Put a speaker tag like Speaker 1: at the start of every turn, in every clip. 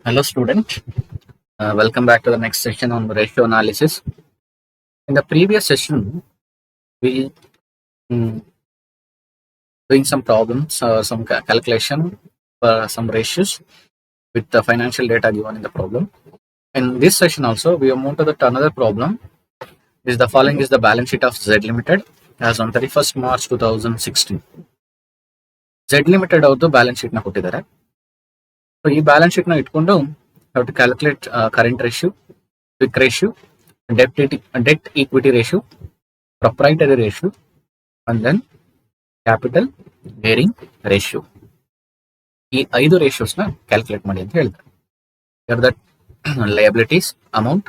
Speaker 1: Hello, student. Welcome back to the next session on ratio analysis. In the previous session, we mm, doing some problems, some calculation for some ratios with the financial data given in the problem. In this session also, we move to another problem. Is the following is the balance sheet of Z Limited as on 31st March 2016. Z Limited ಅವ್ರದ್ದು balance sheet ನ ಕೊಟ್ಟಿದ್ದಾರೆ. So ಈ balance sheet ನ ಇಟ್ಕೊಂಡು how to calculate current ratio, quick ratio, debt equity ratio, proprietary ratio, and then capital gearing ratio. ಈ 5 ratios ನ calculate ಮಾಡಿ ಅಂತ ಹೇಳಿದ್ರು. Here that liabilities amount,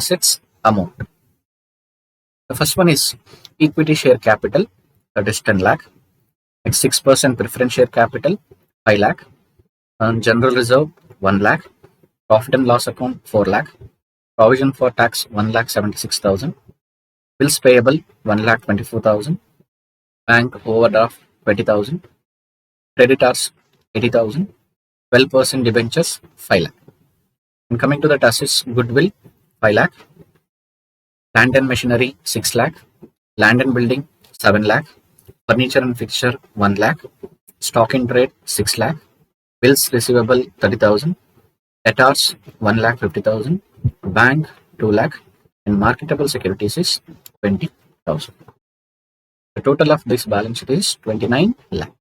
Speaker 1: assets amount. The first one is equity share capital, that is 10 lakh. Next 6% preference share capital, 5 lakh. And general reserve, 1 lakh. Profit and loss account, 4 lakh. Provision for tax, 1,76,000. Bills payable, 1,24,000. Bank overdraft, 20,000. Creditors, 80,000. 12% debentures, 5 lakh. And coming to the assets, goodwill, 5 lakh. Land and machinery, 6 lakh. Land and building, 7 lakh. Furniture and fixture, 1 lakh. Stock in trade, 6 lakh. Bills receivable, 30,000. Debtors, 1,50,000. Bank, 2 lakh. And marketable securities is 20,000. The total of this balance sheet is 29 lakh.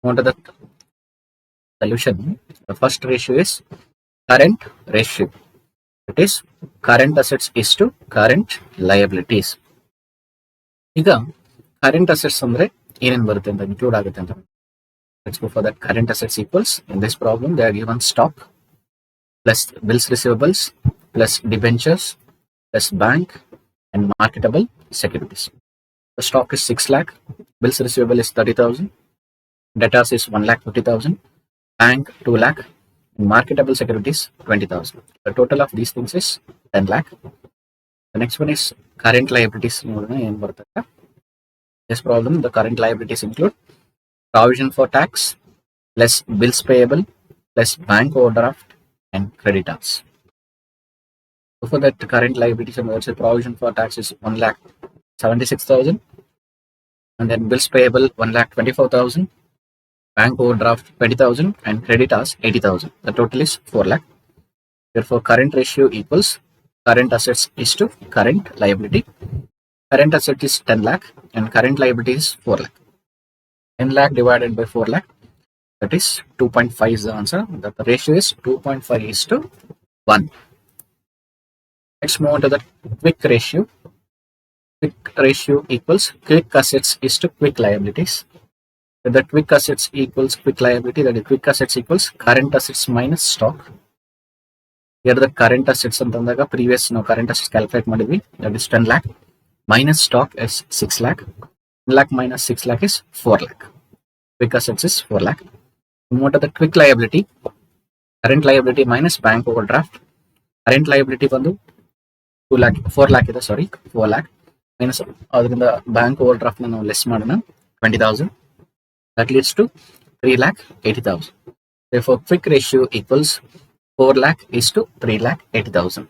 Speaker 1: On to the solution. The first ratio is current ratio. It is current assets is to current liabilities. ಈಗ current assets ಅಂದ್ರೆ ಏನೇನು ಬರುತ್ತೆ ಅಂತ include ಆಗುತ್ತೆ ಅಂತ. Let's go for that. Current assets equals, in this problem they are given stock plus bills receivables plus debentures plus bank and marketable securities. The stock is 6 lakh, bills receivable is 30,000, debtors is 1,50,000, bank 2 lakh, and marketable securities 20,000. The total of these things is 10 lakh. The next one is current liabilities. This problem, the current liabilities include provision for tax plus bills payable plus bank overdraft and creditors. So for that current liabilities, and provision for tax is 1,76,000, and then bills payable 1,24,000, bank overdraft 20,000, and creditors 80,000. The total is 4 lakh. Therefore, current ratio equals current assets is to current liability. Current asset is 10 lakh and current liability is 4 lakh. 10 lakh divided by 4 lakh, that is 2.5 is the answer. The ratio is 2.5 is to 1. Let's move on to the quick ratio. Quick ratio equals quick assets is to quick liabilities. The quick assets equals quick liability, that is quick assets equals current assets minus stock. Here the current assets ಅಂತಂದಾಗ previous ನಾವು current assets calculate ಮಾಡಿದ್ವಿ, that is 10 lakh minus stock is 6 lakh. 1 lakh minus 6 lakh is 4 lakh. Quick assets is 4 lakh. Move to the quick liability. Current liability minus bank overdraft. Current liability ಬಂದು 2 lakh 4 lakh ಇದೆ, ಸಾರಿ 4 lakh minus ಅದರಿಂದ bank over draft ನಾವು less ಮಾಡೋಣ 20,000. That leads to 3,80,000. Therefore, quick ratio equals 4 lakh is to 3,80,000.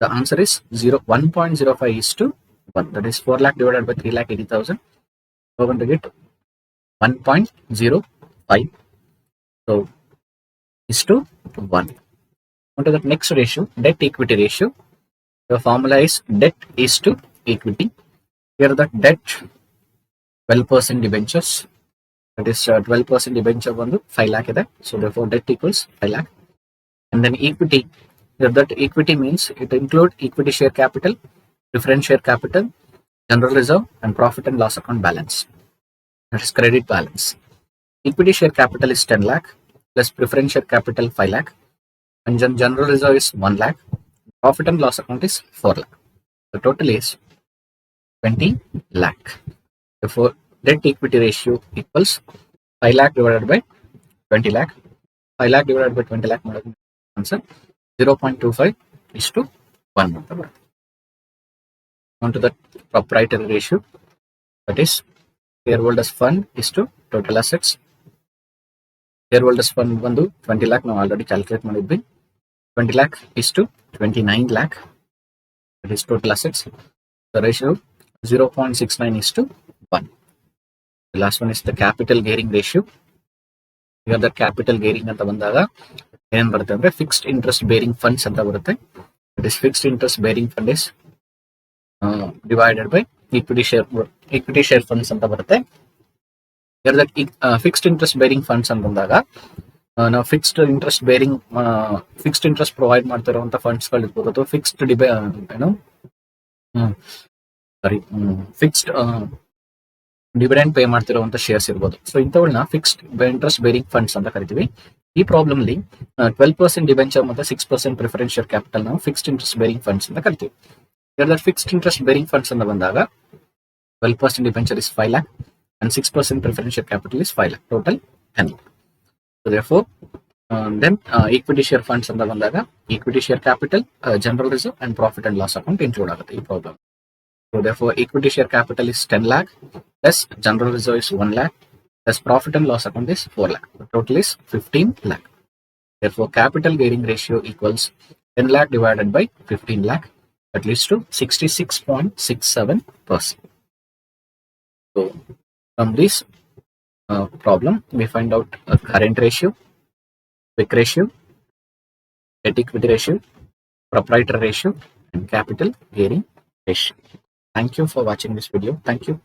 Speaker 1: The answer is 1.05 is to 1. That is 4 lakh divided by 3,80,000. We're going to get 1.05. So, is to 1. On to the next ratio, debt equity ratio. The formula is debt is to equity. Here the debt 12% debentures. That is 12% debenture ಬಂದು 5 lakh ಇದೆ. So therefore debt equals 5 lakh. And then equity. Here that equity means it include equity share capital, preference share capital, general reserve, and profit and loss account balance. That is credit balance. Equity share capital is 10 lakh plus preference share capital 5 lakh, and general reserve is 1 lakh. Profit and loss account is 4 lakh. The total is 20 lakh. Therefore, debt equity ratio equals 5 lakh divided by 20 lakh. 5 lakh divided by 20 lakh answer 0.25 is to 1. On to the proprietary ratio, that is shareholders fund is to total assets. shareholders fund ಬಂದು 20 lakh ನಾವು already calculate ಮಾಡಿದ್ವಿ. 20 lakh is to 29 lakh, that is total assets. The ratio 0.69 is to 1. The last one is the capital gearing ratio. Here the capital gearing ಅಂತ ಬಂದಾಗ ಏನ್ ಬರುತ್ತೆ ಅಂದ್ರೆ fixed interest bearing funds ಅಂತ ಬರುತ್ತೆ. It is fixed interest bearing fund is divided by equity share funds ಅಂತ ಬರುತ್ತೆ. Here that fixed interest bearing funds ಅಂತಂದಾಗ ನಾವು ಫಿಕ್ಸ್ಡ್ ಇಂಟ್ರೆಸ್ಟ್ ಪ್ರೊವೈಡ್ ಮಾಡ್ತಿರುವಂತ ಫಂಡ್ಸ್ ಗಳು ಇರ್ಬೋದು, ಅಥವಾ ಫಿಕ್ಸ್ಡ್ ಡಿವಿಡೆಂಡ್ ಪೇ ಮಾಡ್ತಿರುವಂತ ಶೇರ್ಸ್ ಇರ್ಬೋದು. ಸೊ ಇಂಥವುಗಳನ್ನ ಫಿಕ್ಸ್ಡ್ ಇಂಟ್ರೆಸ್ಟ್ ಬೇರಿಂಗ್ ಫಂಡ್ಸ್ ಅಂತ ಕರಿತೀವಿ. ಈ ಪ್ರಾಬ್ಲಮ್ ಅಲ್ಲಿ 12% ಡಿಬೆಂಚರ್ ಮತ್ತೆ 6% ಪ್ರಿಫರೆನ್ಸ್ ಶೇರ್ ಕ್ಯಾಪಿಟಲ್ ನಾವು ಫಿಕ್ಸ್ಡ್ ಇಂಟ್ರೆಸ್ಟ್ ಬೇರಿಂಗ್ ಫಂಡ್ಸ್ ಅಂತ ಕರಿತೀವಿ. ಫಿಕ್ಸ್ಡ್ ಇಂಟ್ರೆಸ್ಟ್ ಬೇರಿಂಗ್ ಫಂಡ್ಸ್ ಅಂತ ಬಂದಾಗ 12% debenture is 5 lakh and 6% preference share capital is 5 lakh, total 10 lakh. So therefore then equity share funds ಅಂತ ಬಂದಾಗ equity share capital, general reserve and profit and loss account include ಆಗುತ್ತೆ ಈ problem. So therefore equity share capital is 10 lakh plus general reserve is 1 lakh plus profit and loss account is 4 lakh. The total is 15 lakh. Therefore capital gearing ratio equals 10 lakh divided by 15 lakh, that leads to 66.67%. So from this problem, we find out a current ratio, quick ratio, debt equity ratio, proprietary ratio, and capital gearing ratio. Thank you for watching this video. Thank you.